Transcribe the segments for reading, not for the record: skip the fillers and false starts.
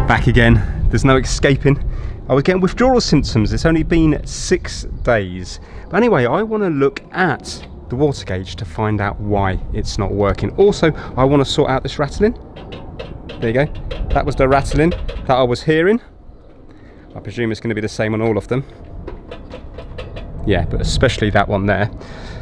Back again, there's no escaping. I was getting withdrawal symptoms. It's only been 6 days. But anyway, I want to look at the water gauge to find out why it's not working. Also, I want to sort out this rattling. There you go. That was the rattling that I was hearing. I presume it's going to be the same on all of them. Yeah, but especially that one there.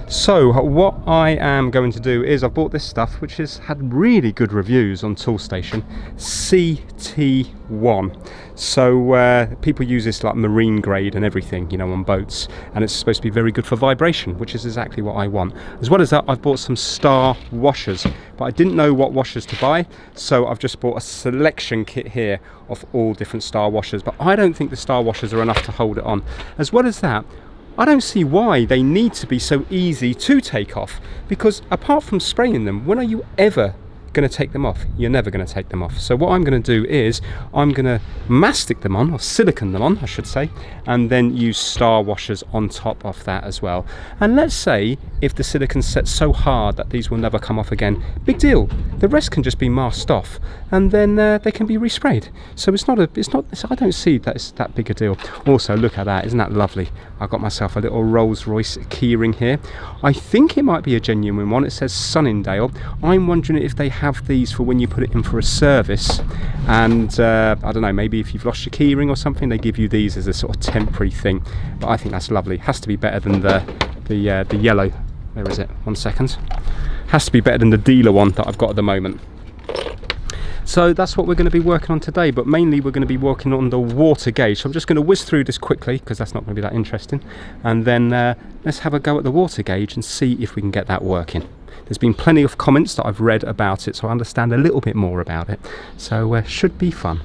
So what I am going to do is I've bought this stuff which has had really good reviews on Toolstation, CT1. So people use this like marine grade and everything, you know, on boats, and it's supposed to be very good for vibration, which is exactly what I want. As well as that, I've bought some star washers, but I didn't know what washers to buy, so I've just bought a selection kit here of all different star washers, but I don't think the star washers are enough to hold it on. As well as that, I don't see why they need to be so easy to take off, because apart from spraying them, when are you ever going to take them off? You're never going to take them off. So what I'm going to do is I'm going to mastic them on, or silicone them on I should say, and then use star washers on top of that as well. And let's say if the silicone sets so hard that these will never come off again, big deal, the rest can just be masked off and then they can be resprayed. So I don't see that it's that big a deal. Also, look at that, isn't that lovely? I've got myself a little Rolls-Royce keyring here. I think it might be a genuine one. It says Sunningdale. I'm wondering if they have these for when you put it in for a service, and I don't know, maybe if you've lost your keyring or something, they give you these as a sort of temporary thing. But I think that's lovely. Has to be better than the yellow. Where is it? 1 second. Has to be better than the dealer one that I've got at the moment. So that's what we're going to be working on today, but mainly we're going to be working on the water gauge. So I'm just going to whiz through this quickly because that's not going to be that interesting, and then let's have a go at the water gauge and see if we can get that working. There's been plenty of comments that I've read about it, so I understand a little bit more about it, so should be fun.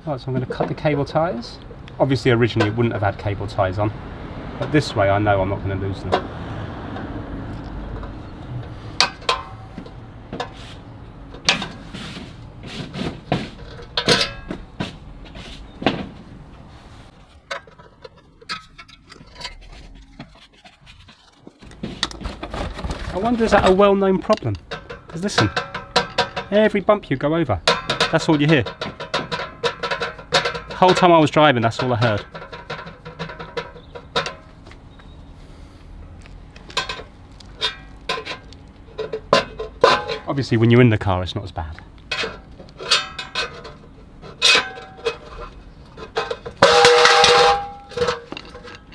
Right, so I'm going to cut the cable ties. Obviously originally it wouldn't have had cable ties on, but this way I know I'm not going to lose them. I wonder, is that a well-known problem? Because listen, every bump you go over, that's all you hear. The whole time I was driving, that's all I heard. Obviously when you're in the car it's not as bad.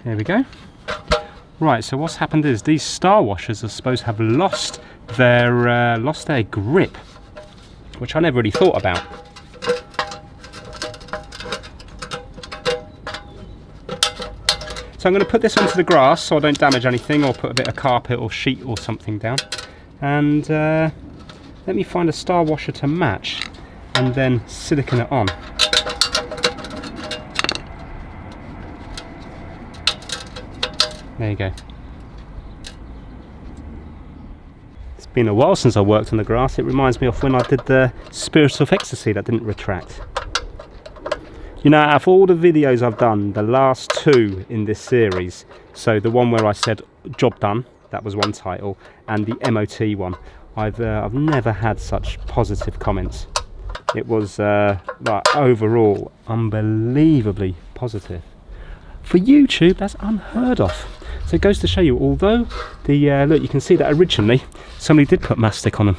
There we go. Right, so what's happened is these star washers are supposed to have lost their grip, which I never really thought about. So I'm going to put this onto the grass so I don't damage anything, or put a bit of carpet or sheet or something down. And let me find a star washer to match and then silicone it on. There you go. It's been a while since I worked on the grass. It reminds me of when I did the Spirit of Ecstasy that didn't retract. You know, out of all the videos I've done, the last 2 in this series, so the one where I said job done, that was one title, and the MOT one, I've never had such positive comments. It was like overall unbelievably positive. For YouTube, that's unheard of. So it goes to show you, although the look, you can see that originally somebody did put mastic on them.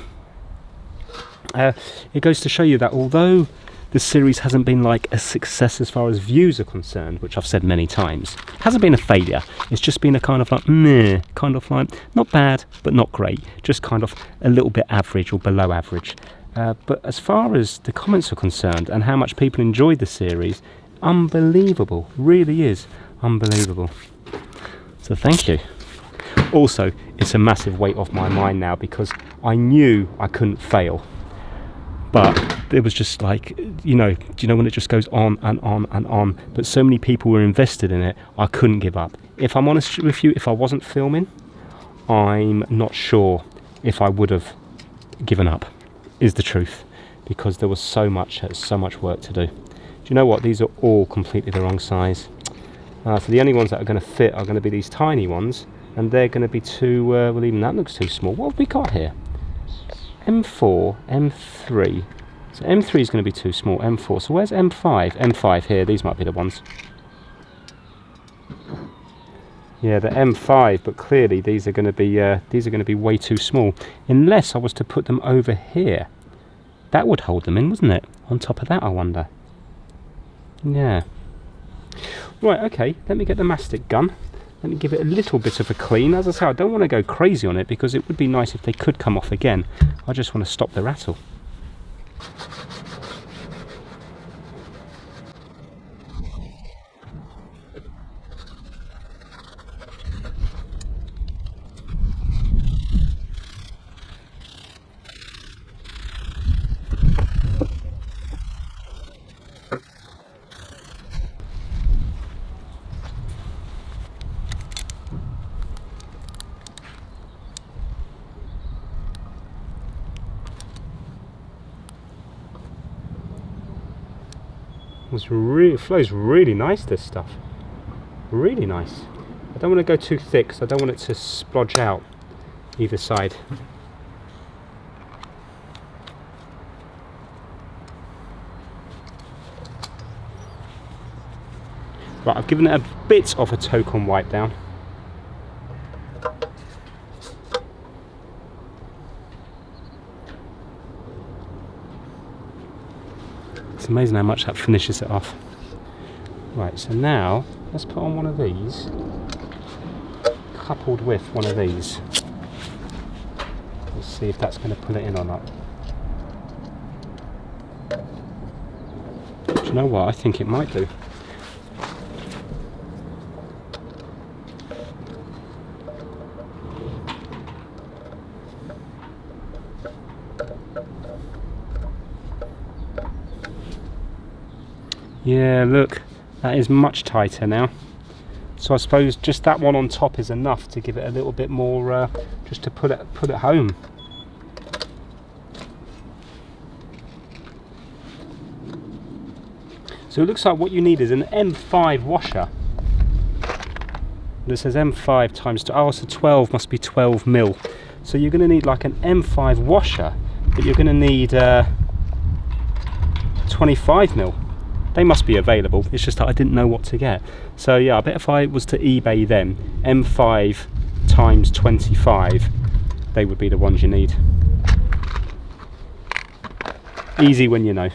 It goes to show you that although the series hasn't been like a success as far as views are concerned, which I've said many times, it hasn't been a failure. It's just been a kind of like meh, kind of like not bad but not great, just kind of a little bit average or below average. But as far as the comments are concerned and how much people enjoyed the series, unbelievable, really is unbelievable. So thank you. Also, it's a massive weight off my mind now because I knew I couldn't fail, but it was just like, you know, do you know when it just goes on and on and on, but so many people were invested in it, I couldn't give up. If I'm honest with you, if I wasn't filming, I'm not sure if I would have given up, is the truth, because there was so much work to do. Do you know what? These are all completely the wrong size. So the only ones that are going to fit are going to be these tiny ones, and they're going to be too, well, even that looks too small. What have we got here? M4, M3. So M3 is going to be too small, M4. So where's M5? M5 here, these might be the ones. Yeah, the M5, but clearly these are going to be way too small. Unless I was to put them over here. That would hold them in, wouldn't it? On top of that, I wonder. Yeah. Right, okay, let me get the mastic gun. Let me give it a little bit of a clean. As I say, I don't want to go crazy on it because it would be nice if they could come off again. I just want to stop the rattle. It flows really nice, this stuff. Really nice. I don't want to go too thick because I don't want it to splodge out either side. Right, I've given it a bit of a token wipe down. It's amazing how much that finishes it off. Right, so now let's put on one of these, coupled with one of these. Let's see if that's going to pull it in or not. Do you know what? I think it might do. Yeah, look, that is much tighter now. So I suppose just that one on top is enough to give it a little bit more, just to put it home. So it looks like what you need is an M5 washer. This says M5 times 2. Oh, so 12 must be 12 mil. So you're going to need like an M5 washer, but you're going to need 25 mil. They must be available, it's just that I didn't know what to get. So yeah, I bet if I was to eBay them, M5 times 25, they would be the ones you need. Easy when you know.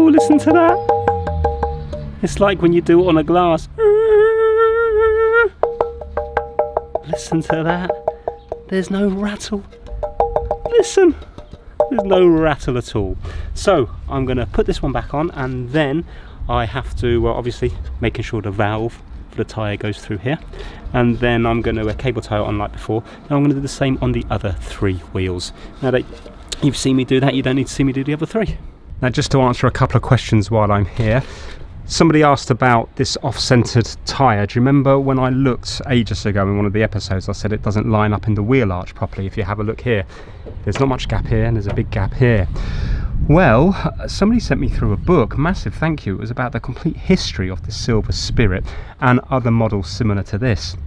Listen to that. It's like when you do it on a glass. Listen to that. There's no rattle. Listen. There's no rattle at all. So I'm going to put this one back on, and then I have to obviously making sure the valve for the tyre goes through here, and then I'm going to cable tie it on like before. And I'm going to do the same on the other 3 wheels. Now that you've seen me do that, you don't need to see me do the other 3. Now, just to answer a couple of questions while I'm here, somebody asked about this off-centered tyre. Do you remember when I looked ages ago in one of the episodes, I said it doesn't line up in the wheel arch properly? If you have a look here, there's not much gap here and there's a big gap here. Well, somebody sent me through a book, massive thank you. It was about the complete history of the Silver Spirit and other models similar to this.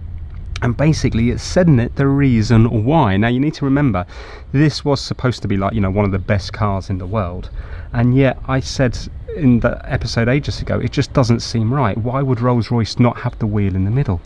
And basically it said in it the reason why. Now you need to remember, this was supposed to be like, you know, one of the best cars in the world. And yet I said in the episode ages ago, it just doesn't seem right. Why would Rolls-Royce not have the wheel in the middle?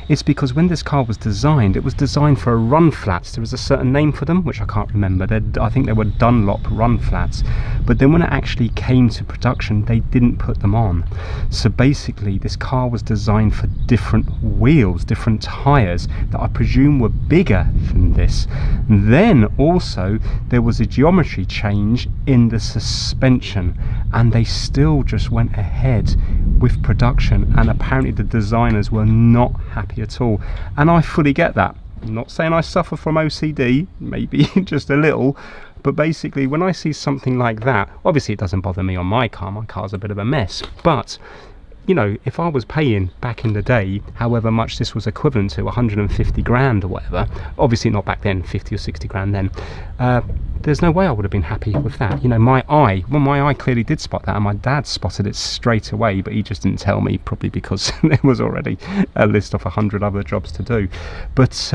It's because when this car was designed, it was designed for a run flats. There was a certain name for them, which I can't remember. I think they were Dunlop run flats. But then when it actually came to production, they didn't put them on. So basically, this car was designed for different wheels, different tyres that I presume were bigger than this. Then also, there was a geometry change in the suspension, and they still just went ahead with production, and apparently the designers were not happy at all, and I fully get that. I'm not saying I suffer from OCD, maybe just a little, but basically when I see something like that, obviously it doesn't bother me on my car's a bit of a mess, but you know, if I was paying back in the day, however much this was equivalent to, 150 grand or whatever, obviously not back then, 50 or 60 grand then, there's no way I would have been happy with that. You know, my eye clearly did spot that, and my dad spotted it straight away, but he just didn't tell me, probably because there was already a list of 100 other jobs to do. But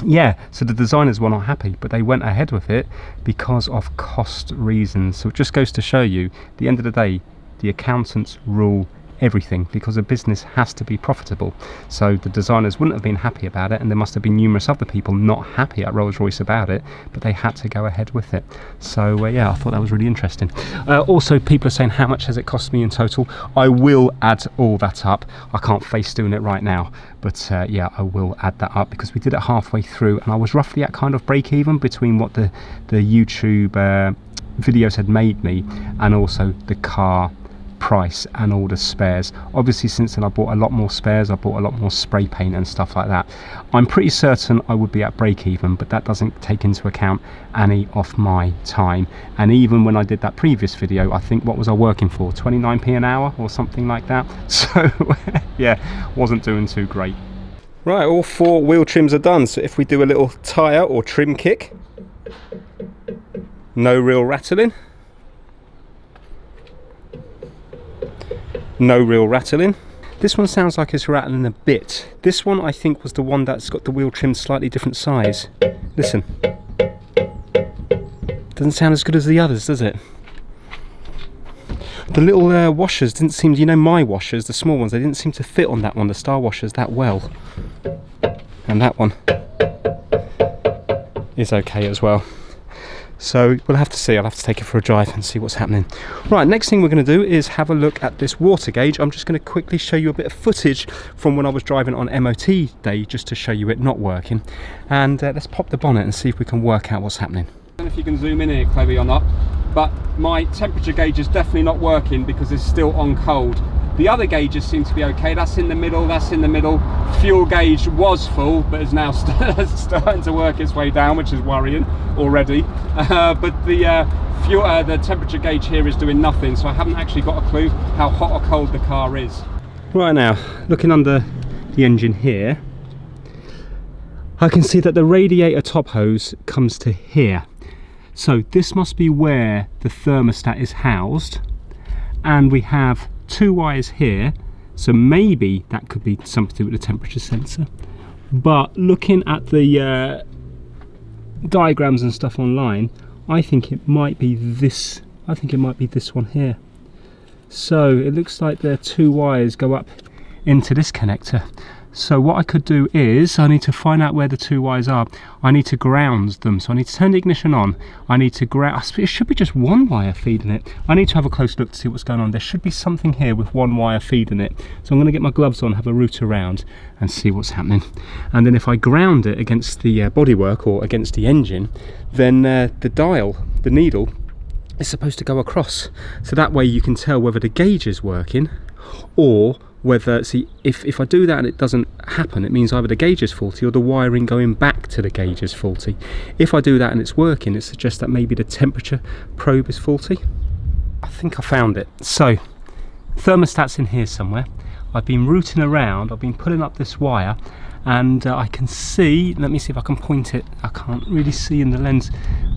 yeah, so the designers were not happy, but they went ahead with it because of cost reasons. So it just goes to show you, at the end of the day, the accountants rule everything, because a business has to be profitable. So the designers wouldn't have been happy about it, and there must have been numerous other people not happy at Rolls-Royce about it, but they had to go ahead with it. So yeah, I thought that was really interesting. Also, people are saying, how much has it cost me in total? I will add all that up. I can't face doing it right now, but yeah, I will add that up, because we did it halfway through and I was roughly at kind of break even between what the YouTube videos had made me and also the car price and all the spares. Obviously since then I bought a lot more spares, I bought a lot more spray paint and stuff like that. I'm pretty certain I would be at break even, but that doesn't take into account any of my time. And even when I did that previous video, I think, what was I working for, 29p an hour or something like that? So yeah, wasn't doing too great. Right, all 4 wheel trims are done. So if we do a little tyre or trim kick, no real rattling. No real rattling. This one sounds like it's rattling a bit. This one I think was the one that's got the wheel trimmed slightly different size. Listen. Doesn't sound as good as the others, does it? The little washers didn't seem, you know, my washers, the small ones, they didn't seem to fit on that one, the star washers, that well. And that one is okay as well. So we'll have to see. I'll have to take it for a drive and see what's happening. Right, next thing we're going to do is have a look at this water gauge. I'm just going to quickly show you a bit of footage from when I was driving on MOT day, just to show you it not working. And let's pop the bonnet and see if we can work out what's happening. I don't know if you can zoom in here, Chloe, or not, but my temperature gauge is definitely not working because it's still on cold. The other gauges seem to be okay. That's in the middle, that's in the middle. Fuel gauge was full, but is now starting to work its way down, which is worrying already. But the temperature gauge here is doing nothing, so I haven't actually got a clue how hot or cold the car is. Right, now, looking under the engine here, I can see that the radiator top hose comes to here. So this must be where the thermostat is housed, and we have 2 wires here, so maybe that could be something to do with the temperature sensor. But looking at the diagrams and stuff online, I think it might be this. I think it might be this one here. So it looks like the 2 wires go up into this connector. So what I could do is, I need to find out where the 2 wires are. I need to ground them. So I need to turn the ignition on. I need to ground, it should be just 1 wire feeding it. I need to have a close look to see what's going on. There should be something here with 1 wire feeding it. So I'm going to get my gloves on, have a root around and see what's happening. And then if I ground it against the bodywork or against the engine, then the dial, the needle, is supposed to go across. So that way you can tell whether the gauge is working, or whether, see, if I do that and it doesn't happen, it means either the gauge is faulty or the wiring going back to the gauge is faulty. If I do that and it's working, it suggests that maybe the temperature probe is faulty. I think I found it. So thermostat's in here somewhere. I've been rooting around, I've been pulling up this wire, and I can see, let me see if I can point it, I can't really see in the lens,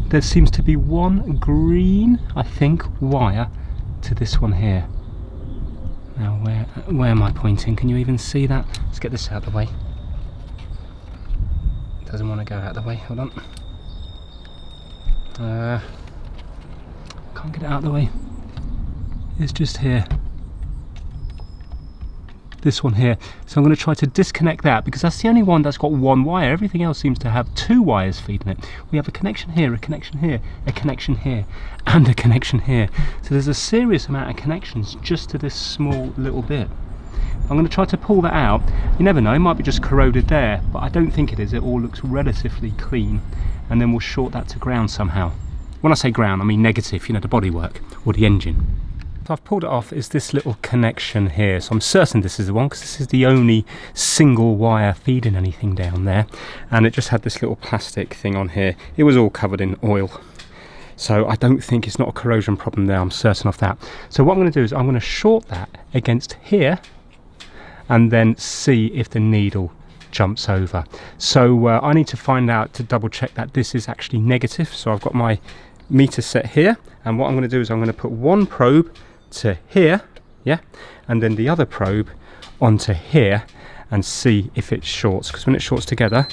there seems to be 1 green, I think, wire to this one here. Now where am I pointing? Can you even see that? Let's get this out of the way. It doesn't want to go out of the way, hold on. Can't get it out of the way. It's just here. This one here. So I'm going to try to disconnect that, because that's the only one that's got 1 wire. Everything else seems to have 2 wires feeding it. We have a connection here, a connection here, a connection here, and a connection here. So there's a serious amount of connections just to this small little bit. I'm going to try to pull that out. You never know, it might be just corroded there, but I don't think it is. It all looks relatively clean. And then we'll short that to ground somehow. When I say ground, I mean negative, you know, the bodywork or the engine. So I've pulled it off is this little connection here, so I'm certain this is the one because this is the only single wire feeding anything down there, and it just had this little plastic thing on here. It was all covered in oil, so I don't think it's not a corrosion problem there, I'm certain of that. So what I'm going to do is I'm going to short that against here and then see if the needle jumps over. So I need to find out to double check that this is actually negative. So I've got my meter set here, and what I'm going to do is I'm going to put one probe to here, yeah, and then the other probe onto here and see if it shorts, because when it shorts together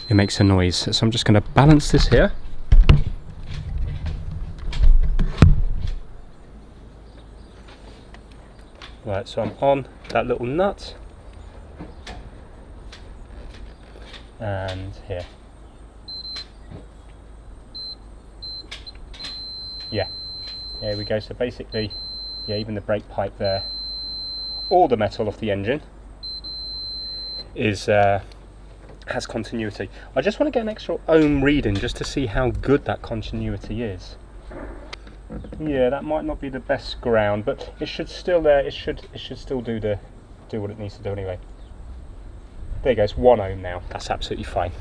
it makes a noise. So I'm just going to balance this here. Right, so I'm on that little nut and here. Yeah, there we go. So basically, yeah, even the brake pipe there, all the metal off the engine is has continuity. I just want to get an extra ohm reading just to see how good that continuity is. Yeah, that might not be the best ground, but it should still it should still do what it needs to do anyway. There you go, it's 1 ohm now. That's absolutely fine.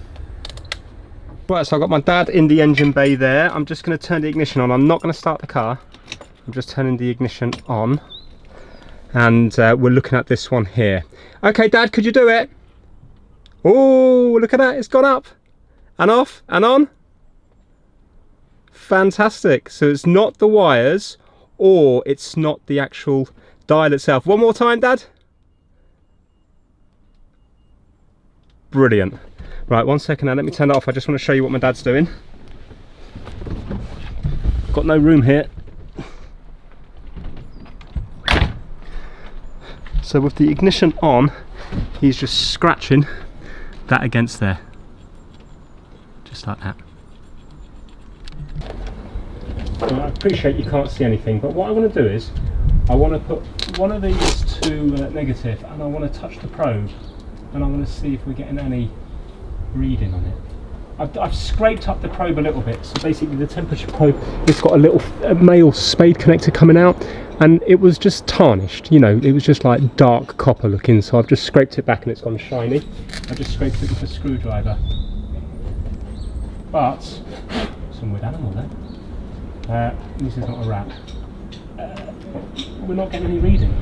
Right, so I've got my dad in the engine bay there. I'm just going to turn the ignition on. I'm not going to start the car. I'm just turning the ignition on. And we're looking at this one here. Okay, Dad, could you do it? Oh, look at that. It's gone up and off and on. Fantastic. So it's not the wires or it's not the actual dial itself. One more time, Dad. Brilliant. Right, 1 second now, let me turn it off. I just want to show you what my dad's doing. Got no room here. So with the ignition on, he's just scratching that against there. Just like that. Well, I appreciate you can't see anything, but what I want to do is, I want to put one of these to negative, and I want to touch the probe, and I want to see if we're getting any reading on it. I've scraped up the probe a little bit, so basically the temperature probe, it's got a little male spade connector coming out, and it was just tarnished, you know, it was just like dark copper looking, so I've just scraped it back and it's gone shiny. I just scraped it with a screwdriver. But, some weird animal there. This is not a rat. We're not getting any reading.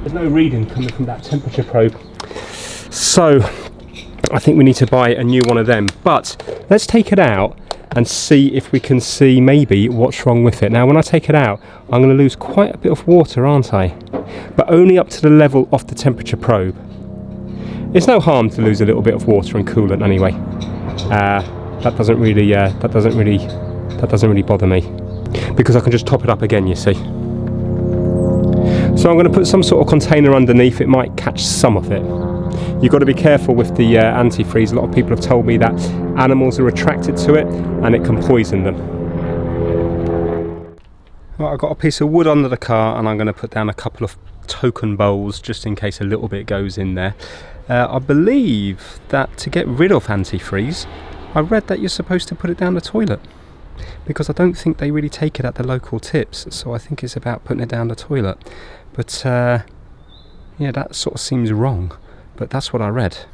There's no reading coming from that temperature probe. So, I think we need to buy a new one of them, but let's take it out and see if we can see maybe what's wrong with it. Now when I take it out, I'm going to lose quite a bit of water, aren't I? But only up to the level of the temperature probe. It's no harm to lose a little bit of water and coolant anyway. That doesn't really bother me, because I can just top it up again, you see. So I'm going to put some sort of container underneath. It might catch some of it. You've got to be careful with the antifreeze. A lot of people have told me that animals are attracted to it and it can poison them. Right, I've got a piece of wood under the car and I'm going to put down a couple of token bowls just in case a little bit goes in there. I believe that to get rid of antifreeze, I read that you're supposed to put it down the toilet, because I don't think they really take it at the local tips, so I think it's about putting it down the toilet. But yeah, that sort of seems wrong. But that's what I read.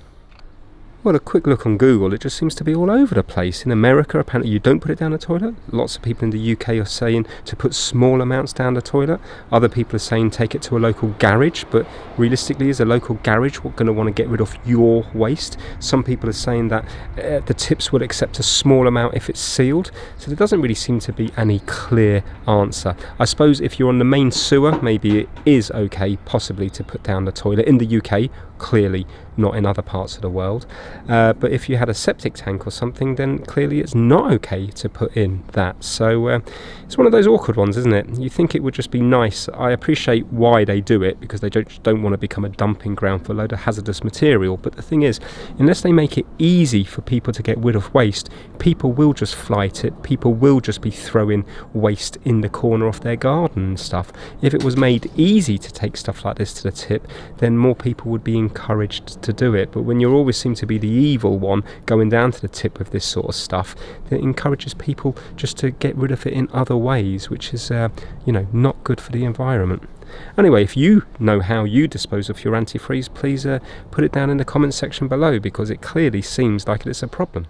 Well, a quick look on Google, it just seems to be all over the place. In America, apparently you don't put it down the toilet. Lots of people in the UK are saying to put small amounts down the toilet. Other people are saying take it to a local garage, but realistically, is a local garage going to want to get rid of your waste? Some people are saying that the tips will accept a small amount if it's sealed. So there doesn't really seem to be any clear answer. I suppose if you're on the main sewer, maybe it is okay, possibly, to put down the toilet. In the UK, clearly not in other parts of the world. But if you had a septic tank or something, then clearly it's not okay to put in that. So it's one of those awkward ones, isn't it? You think it would just be nice. I appreciate why they do it, because they don't want to become a dumping ground for a load of hazardous material. But the thing is, unless they make it easy for people to get rid of waste, people will just flight it. People will just be throwing waste in the corner of their garden and stuff. If it was made easy to take stuff like this to the tip, then more people would be encouraged to do it. But when you always seem to be the evil one going down to the tip of this sort of stuff that encourages people just to get rid of it in other ways, which is you know, not good for the environment. Anyway, if you know how you dispose of your antifreeze, please put it down in the comments section below, because it clearly seems like it's a problem.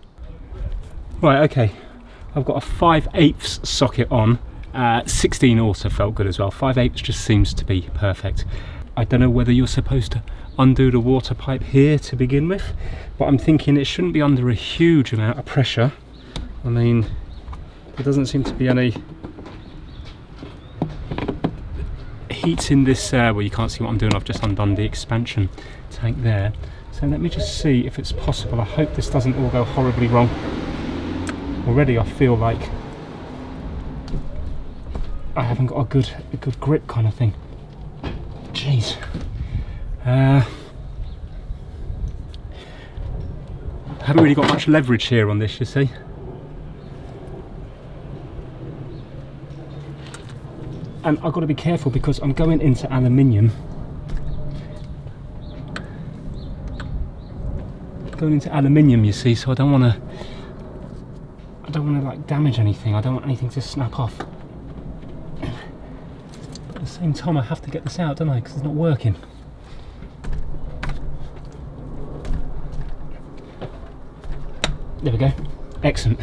Right, okay, I've got a 5/8 socket on. 16 also felt good as well. 5/8 just seems to be perfect. I don't know whether you're supposed to undo the water pipe here to begin with, but I'm thinking it shouldn't be under a huge amount of pressure. I mean, there doesn't seem to be any heat in this, well, you can't see what I'm doing, I've just undone the expansion tank there. So let me just see if it's possible. I hope this doesn't all go horribly wrong. Already I feel like I haven't got a good grip kind of thing. Jeez. I haven't really got much leverage here on this, you see. And I've got to be careful because I'm going into aluminium. You see, so I don't want to like damage anything. I don't want anything to snap off. At the same time, I have to get this out, don't I? Because it's not working. There we go. Excellent.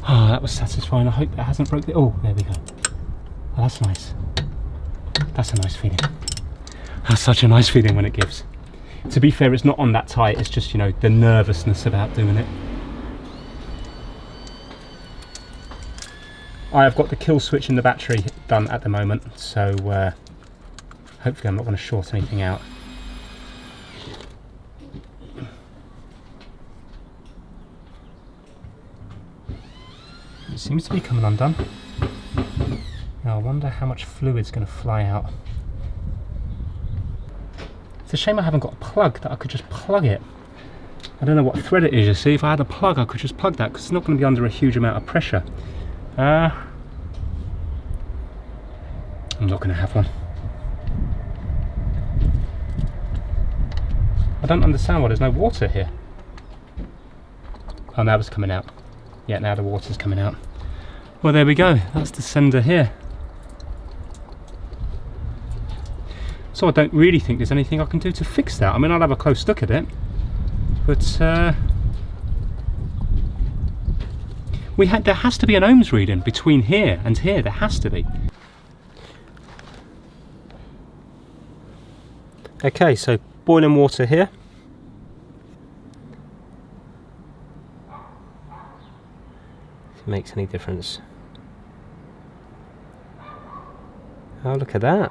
Oh, that was satisfying. I hope that hasn't broke the... Oh, there we go. Oh, that's nice. That's a nice feeling. That's such a nice feeling when it gives. To be fair, it's not on that tight. It's just, you know, the nervousness about doing it. I have got the kill switch in the battery done at the moment, so hopefully I'm not going to short anything out. It seems to be coming undone. Now I wonder how much fluid's going to fly out. It's a shame I haven't got a plug that I could just plug it. I don't know what thread it is, you see. If I had a plug, I could just plug that, because it's not going to be under a huge amount of pressure. I'm not going to have one. I don't understand why there's no water here. Oh, now it's coming out. Yeah, now the water's coming out. Well, there we go. That's the sender here. So I don't really think there's anything I can do to fix that. I mean, I'll have a close look at it, but there has to be an ohms reading between here and here. There has to be. Okay, so boiling water here. If it makes any difference. Oh, look at that.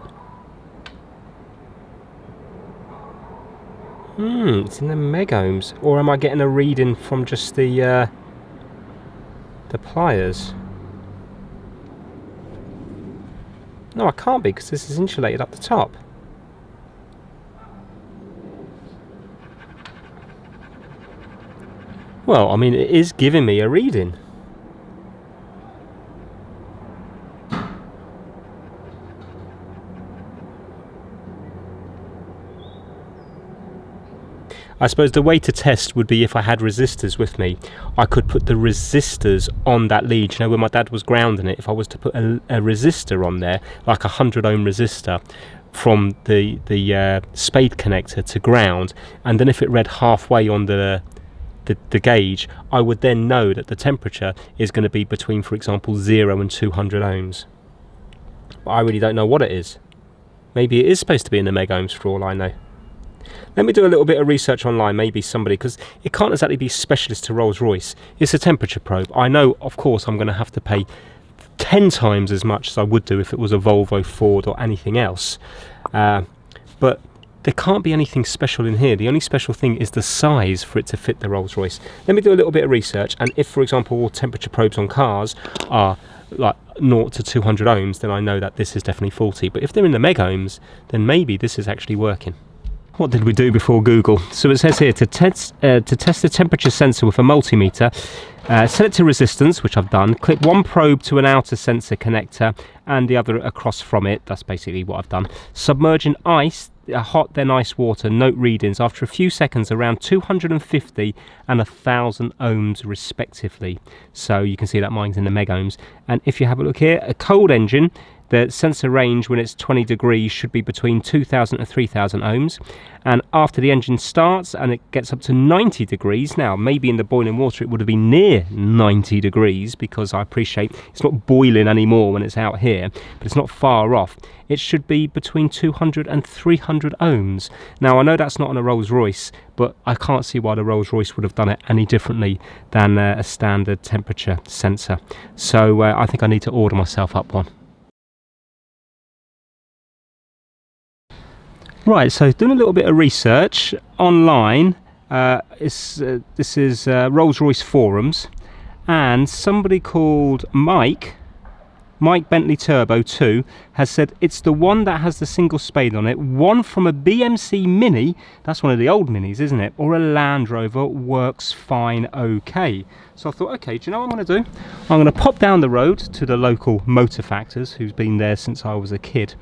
It's in the megohms. Or am I getting a reading from just the pliers? No, I can't be, because this is insulated up the top. Well, I mean, it is giving me a reading. I suppose the way to test would be if I had resistors with me. I could put the resistors on that lead. You know, when my dad was grounding it, if I was to put a resistor on there, like a 100 ohm resistor, from the spade connector to ground, and then if it read halfway on the gauge, I would then know that the temperature is going to be between, for example, 0 and 200 ohms. But I really don't know what it is. Maybe it is supposed to be in the megohms for all I know. Let me do a little bit of research online, maybe somebody, because it can't exactly be specialist to Rolls-Royce. It's a temperature probe. I know, of course, I'm going to have to pay 10 times as much as I would do if it was a Volvo, Ford or anything else. But there can't be anything special in here. The only special thing is the size for it to fit the Rolls-Royce. Let me do a little bit of research, and if, for example, all temperature probes on cars are like 0 to 200 ohms, then I know that this is definitely faulty. But if they're in the megohms, then maybe this is actually working. What did we do before Google? So it says here to test the temperature sensor with a multimeter, set it to resistance, which I've done, clip one probe to an outer sensor connector and the other across from it. That's basically what I've done. Submerge in ice hot then ice water, note readings after a few seconds around 250 and 1000 ohms respectively. So you can see that mine's in the meg ohms. And if you have a look here, a cold engine, the sensor range when it's 20 degrees should be between 2000 and 3000 ohms. And after the engine starts and it gets up to 90 degrees, now maybe in the boiling water it would have been near 90 degrees, because I appreciate it's not boiling anymore when it's out here, but it's not far off. It should be between 200 and 300 ohms. Now I know that's not on a Rolls-Royce, but I can't see why the Rolls-Royce would have done it any differently than a standard temperature sensor. So I think I need to order myself up one. Right, so doing a little bit of research online, this is Rolls-Royce forums, and somebody called Mike Bentley Turbo 2 has said it's the one that has the single spade on it, one from a BMC Mini, that's one of the old Minis, isn't it, or a Land Rover works fine okay. So I thought, okay, do you know what I'm going to do? I'm going to pop down the road to the local Motor Factors, who's been there since I was a kid.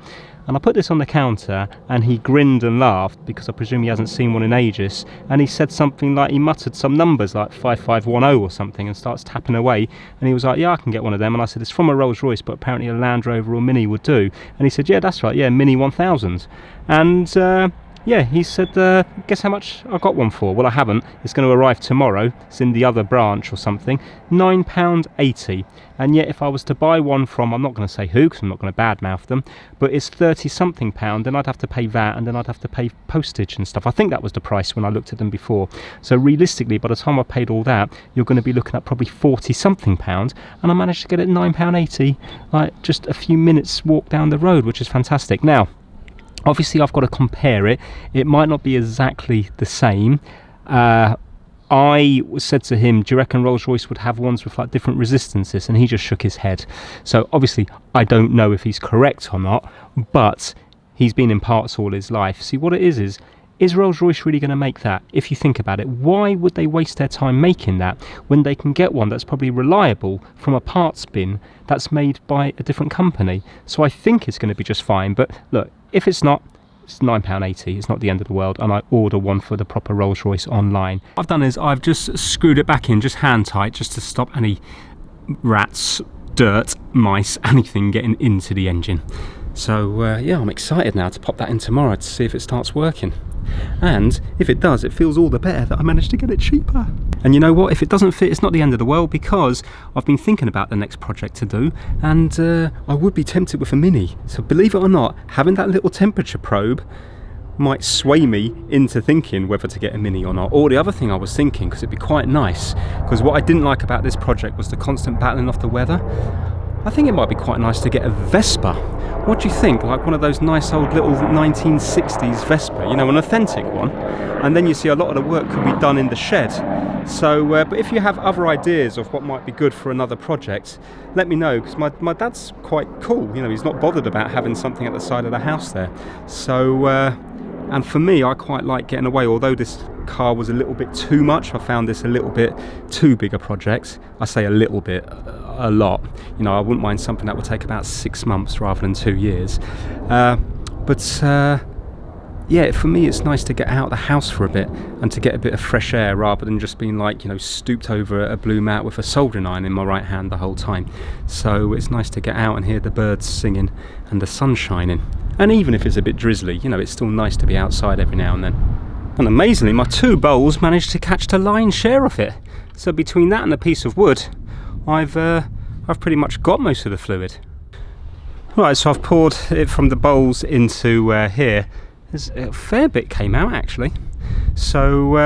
And I put this on the counter, and he grinned and laughed, because I presume he hasn't seen one in ages, and he said something like, he muttered some numbers like 5510 or something, and starts tapping away, and he was like, yeah, I can get one of them. And I said, it's from a Rolls-Royce, but apparently a Land Rover or Mini would do. And he said, yeah, that's right, yeah, Mini 1000. And yeah, he said, guess how much I got one for? Well, I haven't. It's going to arrive tomorrow. It's in the other branch or something. £9.80. And yet, if I was to buy one from, I'm not going to say who, because I'm not going to badmouth them, but it's 30-something pound, then I'd have to pay VAT, and then I'd have to pay postage and stuff. I think that was the price when I looked at them before. So realistically, by the time I paid all that, you're going to be looking at probably 40-something pounds, and I managed to get it £9.80, like just a few minutes walk down the road, which is fantastic. Now, obviously I've got to compare it. It might not be exactly the same. I said to him, do you reckon Rolls-Royce would have ones with like different resistances? And he just shook his head. So obviously I don't know if he's correct or not, but he's been in parts all his life. See, what it is Rolls-Royce really going to make that? If you think about it, why would they waste their time making that when they can get one that's probably reliable from a parts bin that's made by a different company? So I think it's going to be just fine. But look, if it's not, it's £9.80. It's not the end of the world, and I order one for the proper Rolls-Royce online. What I've done is I've just screwed it back in, just hand tight, just to stop any rats, dirt, mice, anything getting into the engine. So yeah, I'm excited now to pop that in tomorrow to see if it starts working. And if it does, it feels all the better that I managed to get it cheaper. And you know what, if it doesn't fit, it's not the end of the world, because I've been thinking about the next project to do, and I would be tempted with a Mini. So believe it or not, having that little temperature probe might sway me into thinking whether to get a Mini or not. Or the other thing I was thinking, because it'd be quite nice, because what I didn't like about this project was the constant battling off the weather. I think it might be quite nice to get a Vespa. What do you think? Like one of those nice old little 1960s Vespa, you know, an authentic one. And then you see a lot of the work could be done in the shed. So, but if you have other ideas of what might be good for another project, let me know, because my dad's quite cool. You know, he's not bothered about having something at the side of the house there. So, and for me, I quite like getting away, although this car was a little bit too much. I found this a little bit too big a project. I say a little bit, a lot. You know, I wouldn't mind something that would take about 6 months rather than 2 years. Yeah, for me it's nice to get out of the house for a bit and to get a bit of fresh air, rather than just being like, you know, stooped over a blue mat with a soldering iron in my right hand the whole time. So it's nice to get out and hear the birds singing and the sun shining. And even if it's a bit drizzly, you know, it's still nice to be outside every now and then. And amazingly, my two bowls managed to catch the lion's share of it. So between that and a piece of wood, I've pretty much got most of the fluid. Right, so I've poured it from the bowls into here. There's a fair bit came out actually. So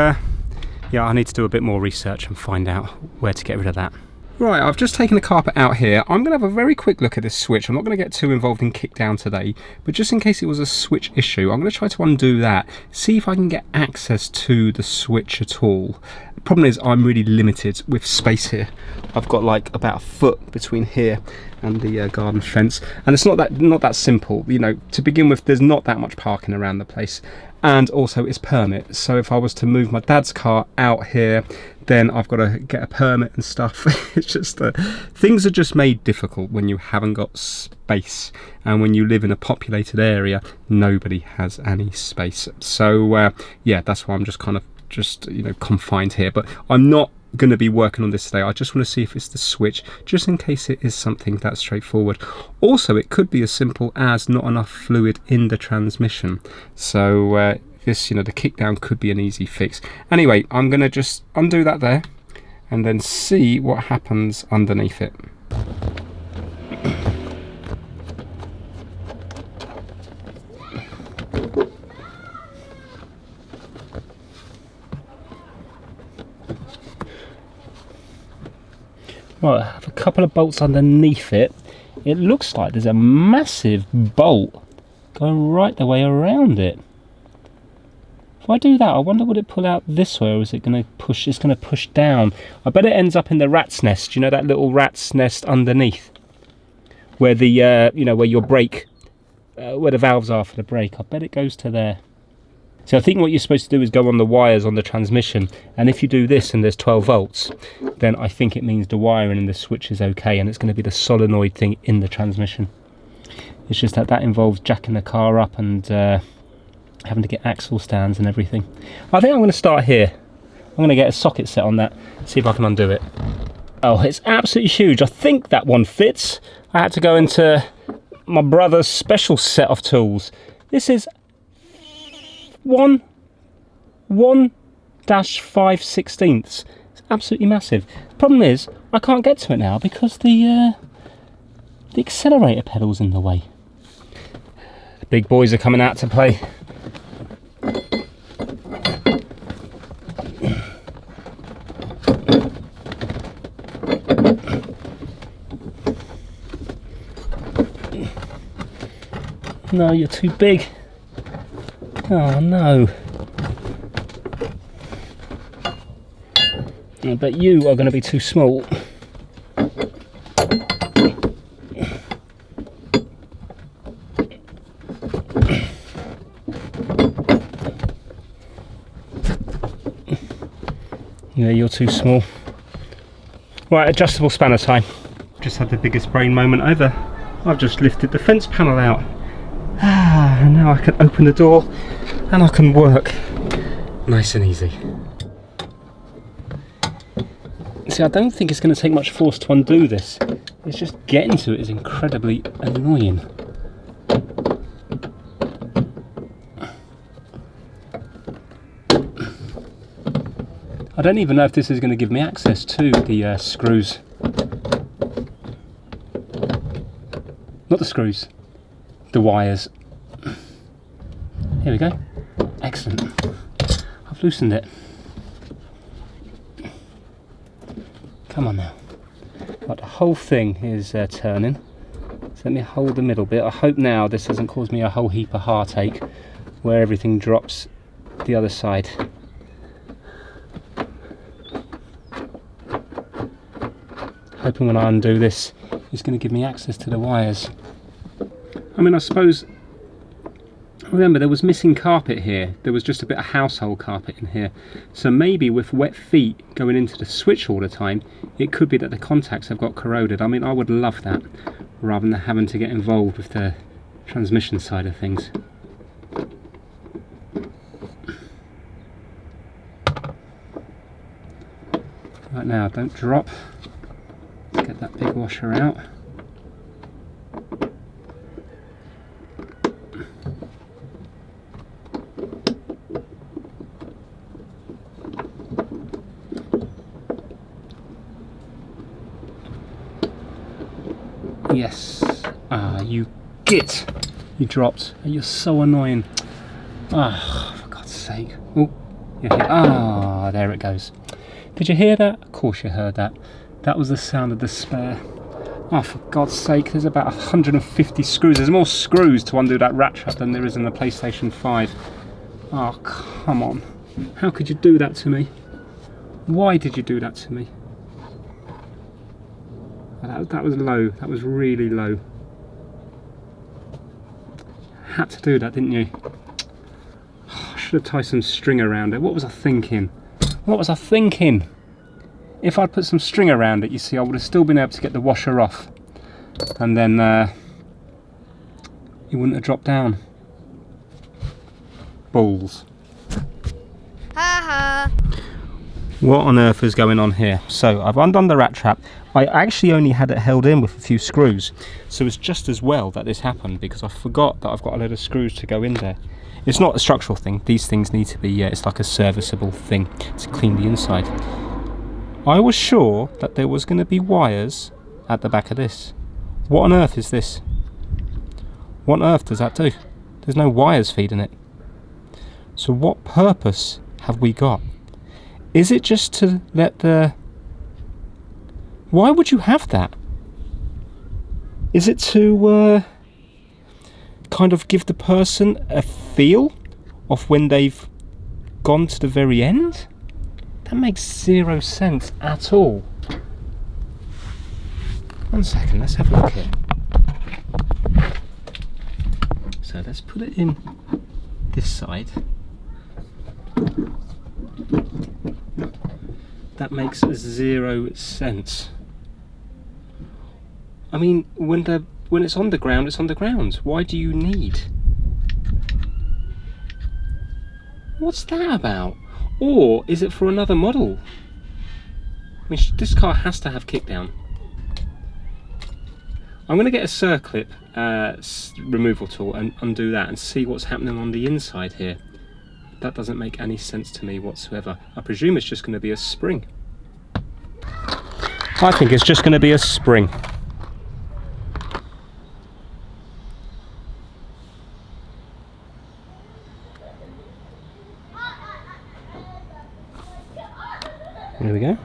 yeah, I need to do a bit more research and find out where to get rid of that. Right, I've just taken the carpet out here. I'm going to have a very quick look at this switch. I'm not going to get too involved in kick down today, but just in case it was a switch issue, I'm going to try to undo that, see if I can get access to the switch at all. Problem is, I'm really limited with space here. I've got like about a foot between here and the garden fence, and it's not that simple. You know, to begin with, there's not that much parking around the place, and also it's permit. So if I was to move my dad's car out here, then I've got to get a permit and stuff. It's just things are just made difficult when you haven't got space, and when you live in a populated area, nobody has any space. So yeah, that's why I'm just kind of you know, confined here. But I'm not going to be working on this today. I just want to see if it's the switch, just in case it is something that straightforward. Also, it could be as simple as not enough fluid in the transmission. So this, you know, the kickdown could be an easy fix. Anyway, I'm going to just undo that there and then see what happens underneath it. Right, I have a couple of bolts underneath it. It looks like there's a massive bolt going right the way around it. If I do that, I wonder would it pull out this way, or is it going to push? It's going to push down. I bet it ends up in the rat's nest. You know, that little rat's nest underneath, where the you know, where your brake, where the valves are for the brake. I bet it goes to there. So I think what you're supposed to do is go on the wires on the transmission, and if you do this and there's 12 volts, then I think it means the wiring in the switch is okay, and it's going to be the solenoid thing in the transmission. It's just that involves jacking the car up and having to get axle stands and everything. I think I'm going to start here. I'm going to get a socket set on that, see if I can undo it. Oh, it's absolutely huge. I think that one fits. I had to go into my brother's special set of tools. This is 1-5/16. It's absolutely massive. The problem is, I can't get to it now because the accelerator pedal's in the way. The big boys are coming out to play. No, you're too big. Oh no. I bet you are going to be too small. Yeah, you're too small. Right, adjustable spanner time. Just had the biggest brain moment ever. I've just lifted the fence panel out. And now I can open the door and I can work nice and easy. See, I don't think it's going to take much force to undo this. It's just getting to it is incredibly annoying. I don't even know if this is going to give me access to the screws. Not the screws, the wires. Here we go. Excellent. I've loosened it. Come on now. Right, the whole thing is turning. So let me hold the middle bit. I hope now this doesn't cause me a whole heap of heartache where everything drops the other side. Hoping when I undo this, it's going to give me access to the wires. I mean, I suppose, remember there was missing carpet here. There was just a bit of household carpet in here. So maybe with wet feet going into the switch all the time, it could be that the contacts have got corroded. I mean, I would love that, rather than having to get involved with the transmission side of things. Right now, don't drop. Let's get that big washer out. Yes. Ah, you git. You dropped. You're so annoying. Ah, for God's sake. Oh, you're here. Ah, there it goes. Did you hear that? Of course you heard that. That was the sound of despair. Oh, for God's sake, there's about 150 screws. There's more screws to undo that rat trap than there is in the PlayStation 5. Oh, come on. How could you do that to me? Why did you do that to me? That was low. That was really low. Had to do that, didn't you? I should have tied some string around it. What was I thinking? What was I thinking? If I'd put some string around it, you see, I would have still been able to get the washer off. And then he wouldn't have dropped down. Balls. Ha ha. What on earth is going on here? So I've undone the rat trap. I actually only had it held in with a few screws. So it's just as well that this happened, because I forgot that I've got a load of screws to go in there. It's not a structural thing. These things need to be, it's like a serviceable thing to clean the inside. I was sure that there was going to be wires at the back of this. What on earth is this? What on earth does that do? There's no wires feeding it. So what purpose have we got? Is it just to let the... Why would you have that? Is it to kind of give the person a feel of when they've gone to the very end? That makes zero sense at all. 1 second, let's have a look here. So let's put it in this side. That makes zero sense. I mean, when it's on the ground, it's on the ground. Why do you need? What's that about? Or is it for another model? I mean, this car has to have kickdown. I'm going to get a circlip removal tool and undo that and see what's happening on the inside here. That doesn't make any sense to me whatsoever. I presume it's just going to be a spring. I think it's just going to be a spring. There we go.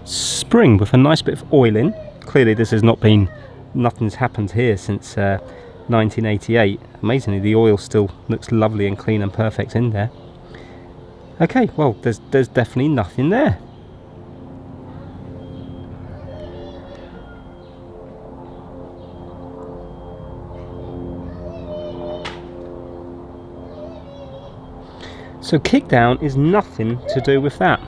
Spring with a nice bit of oil in. Clearly this has not been, nothing's happened here since 1988. Amazingly, the oil still looks lovely and clean and perfect in there. Okay, well, there's definitely nothing there. So kickdown is nothing to do with that.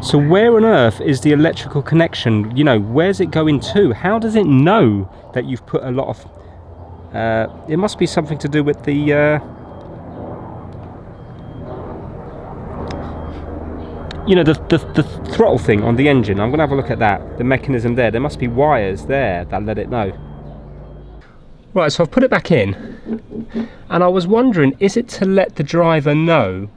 So where on earth is the electrical connection? You know, where's it going to? How does it know that you've put a lot of... it must be something to do with the... you know, the throttle thing on the engine. I'm going to have a look at that. The mechanism there. There must be wires there that let it know. Right, so I've put it back in. And I was wondering, is it to let the driver know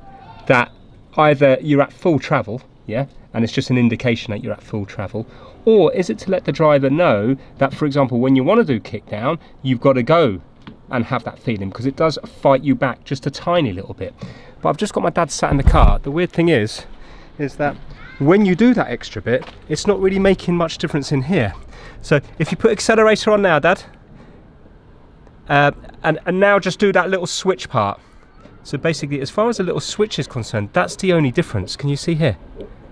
that either you're at full travel, yeah, and it's just an indication that you're at full travel, or is it to let the driver know that, for example, when you want to do kickdown, you've got to go and have that feeling, because it does fight you back just a tiny little bit. But I've just got my dad sat in the car. The weird thing is that when you do that extra bit, it's not really making much difference in here. So if you put accelerator on now, Dad, and now just do that little switch part. So basically, as far as the little switch is concerned, that's the only difference. Can you see here?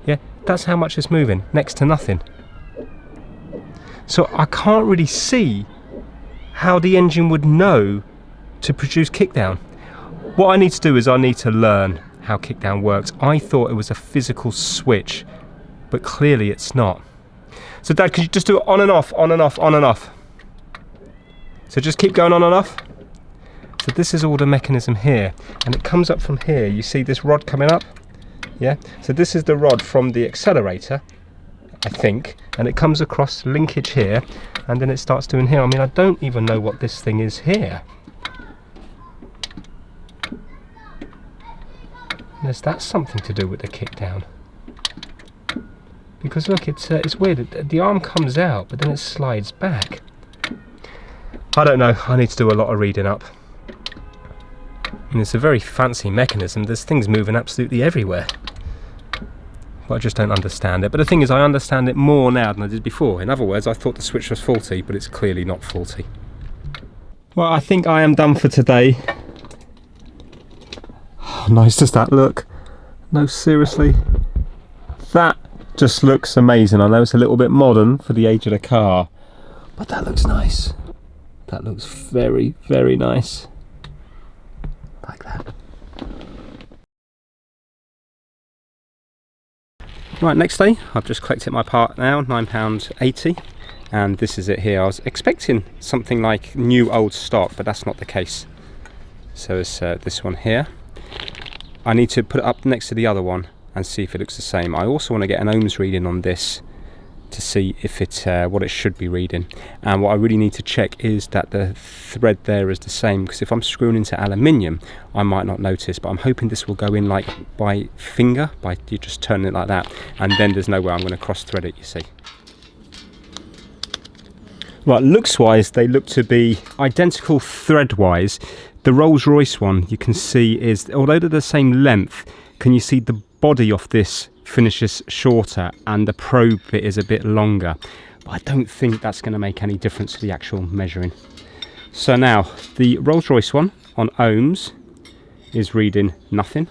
Yeah, that's how much it's moving, next to nothing. So I can't really see how the engine would know to produce kickdown. What I need to do is I need to learn how kickdown works. I thought it was a physical switch, but clearly it's not. So Dad, could you just do it on and off, on and off, on and off? So just keep going on and off. So this is all the mechanism here, and it comes up from here. You see this rod coming up? Yeah, so this is the rod from the accelerator, I think, and it comes across linkage here, and then it starts doing here. I mean, I don't even know what this thing is here. Unless that's something to do with the kickdown. Because look, it's weird. The arm comes out, but then it slides back. I don't know. I need to do a lot of reading up. And it's a very fancy mechanism. There's things moving absolutely everywhere. but I just don't understand it. But the thing is, I understand it more now than I did before. In other words, I thought the switch was faulty, but it's clearly not faulty. Well, I think I am done for today. How nice does that look? No, seriously. That just looks amazing. I know it's a little bit modern for the age of the car, but that looks nice. That looks very, very nice. Like that. Right, next day, I've just collected my part now, £9.80, and this is it here. I was expecting something like new old stock, but that's not the case. So it's this one here. I need to put it up next to the other one and see if it looks the same. I also want to get an ohms reading on this to see if it's what it should be reading. And what I really need to check is that the thread there is the same, because if I'm screwing into aluminium, I might not notice, but I'm hoping this will go in like by finger, by you just turn it like that, and then there's no way I'm going to cross thread it, you see. Right, looks wise they look to be identical thread wise. The Rolls-Royce one you can see is, although they're the same length, can you see the body of this finishes shorter and the probe bit is a bit longer, but I don't think that's going to make any difference to the actual measuring. So now the Rolls-Royce one on ohms is reading nothing.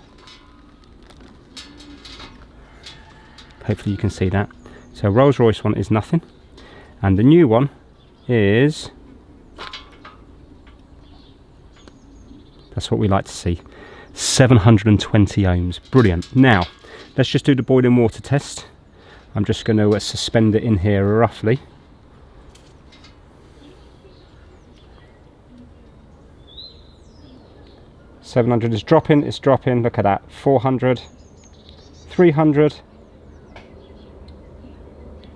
Hopefully you can see that. So Rolls-Royce one is nothing, and the new one is, that's what we like to see, 720 ohms. Brilliant. Now let's just do the boiling water test. I'm just going to suspend it in here roughly. $700 is dropping, it's dropping, look at that. 400, 300,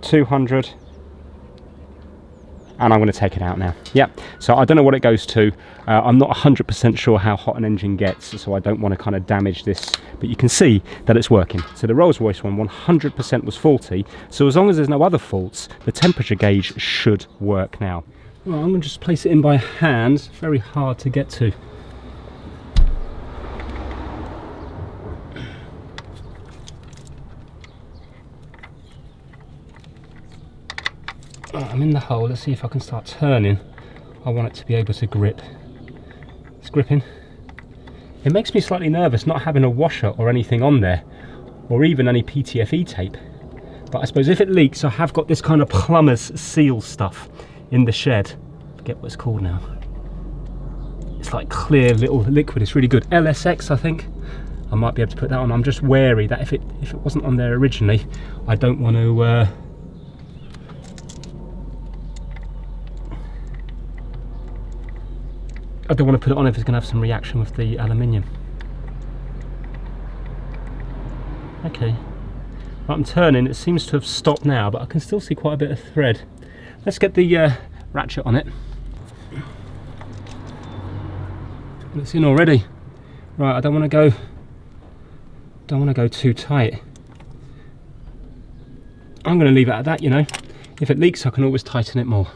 200, and I'm going to take it out now. Yep, so I don't know what it goes to. I'm not 100% sure how hot an engine gets, so I don't want to kind of damage this, but you can see that it's working. So the Rolls-Royce one 100% was faulty, so as long as there's no other faults, the temperature gauge should work now. Well, I'm going to just place it in by hand. It's very hard to get to. I'm in the hole. Let's see if I can start turning. I want it to be able to grip. It's gripping. It makes me slightly nervous not having a washer or anything on there, or even any PTFE tape. But I suppose if it leaks, I have got this kind of plumber's seal stuff in the shed. I forget what it's called now. It's like clear little liquid. It's really good. LSX, I think. I might be able to put that on. I'm just wary that if it wasn't on there originally, I don't want to I don't want to put it on if it's going to have some reaction with the aluminium. Okay, right, I'm turning. It seems to have stopped now, but I can still see quite a bit of thread. Let's get the ratchet on it. It's in already. Right, I don't want to go too tight. I'm going to leave it at that, you know. If it leaks, I can always tighten it more.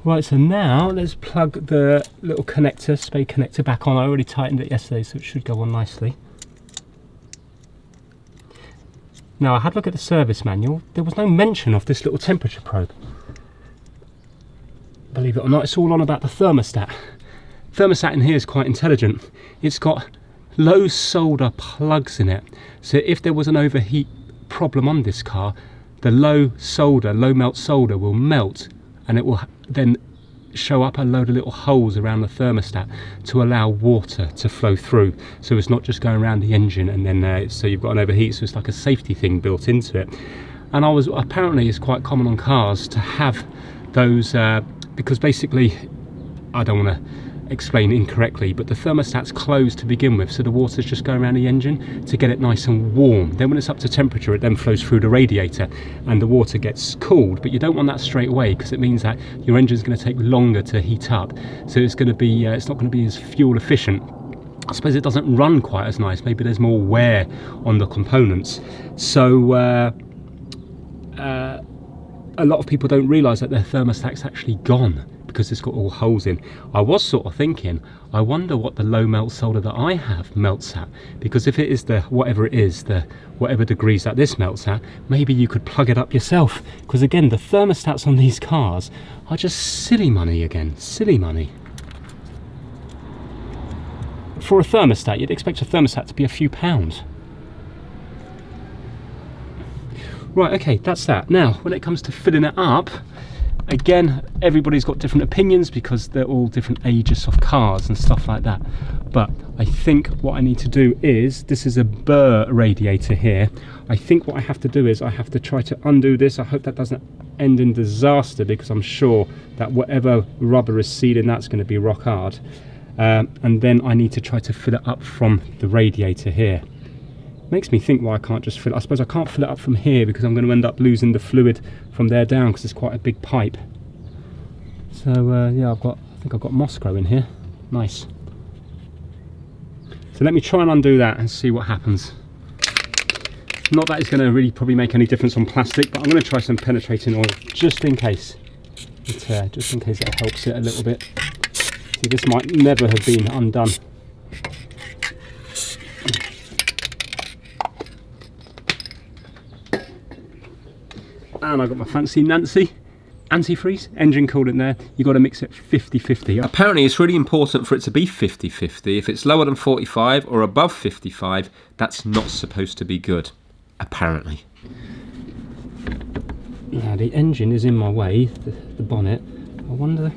Right, so now let's plug the little connector, spade connector, back on. I already tightened it yesterday, so it should go on nicely. Now, I had a look at the service manual. There was no mention of this little temperature probe. Believe it or not, it's all on about the thermostat. Thermostat in here is quite intelligent. It's got low solder plugs in it, so if there was an overheat problem on this car, the low melt solder will melt, and it will then show up a load of little holes around the thermostat to allow water to flow through, so it's not just going around the engine and then so you've got an overheat, so it's like a safety thing built into it. And apparently it's quite common on cars to have those because basically, I don't want to explain incorrectly, but the thermostat's closed to begin with, so the water's just going around the engine to get it nice and warm. Then when it's up to temperature, it then flows through the radiator and the water gets cooled, but you don't want that straight away, because it means that your engine's going to take longer to heat up, so it's going to be it's not going to be as fuel efficient. I suppose it doesn't run quite as nice. Maybe there's more wear on the components. So a lot of people don't realise that their thermostat's actually gone because it's got all holes in. I was sort of thinking, I wonder what the low melt solder that I have melts at, because if it is the whatever degrees that this melts at, maybe you could plug it up yourself, because again the thermostats on these cars are just silly money. Again, silly money. For a thermostat, you'd expect a thermostat to be a few pounds. Right, okay, that's that. Now, when it comes to filling it up, again, everybody's got different opinions because they're all different ages of cars and stuff like that. But I think what I need to do is, this is a Burr radiator here. I think what I have to do is I have to try to undo this. I hope that doesn't end in disaster, because I'm sure that whatever rubber is sealing, that's going to be rock hard. And then I need to try to fill it up from the radiator here. Makes me think why I can't just fill it. I suppose I can't fill it up from here because I'm going to end up losing the fluid from there down, because it's quite a big pipe. So yeah, I think I've got moss growing here. Nice. So let me try and undo that and see what happens. Not that it's going to really probably make any difference on plastic, but I'm going to try some penetrating oil just in case. Just in case it helps it a little bit. See, this might never have been undone. And I've got my fancy Nancy antifreeze, engine coolant there. You've got to mix it 50-50. Apparently it's really important for it to be 50-50. If it's lower than 45 or above 55, that's not supposed to be good, apparently. Now the engine is in my way, the bonnet. I wonder,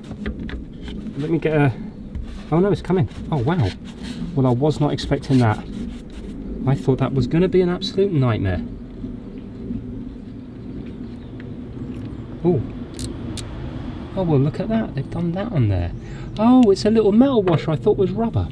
let me get a, oh no, it's coming. Oh wow. Well, I was not expecting that. I thought that was going to be an absolute nightmare. Oh, oh well, look at that, they've done that on there. Oh, it's a little metal washer I thought was rubber.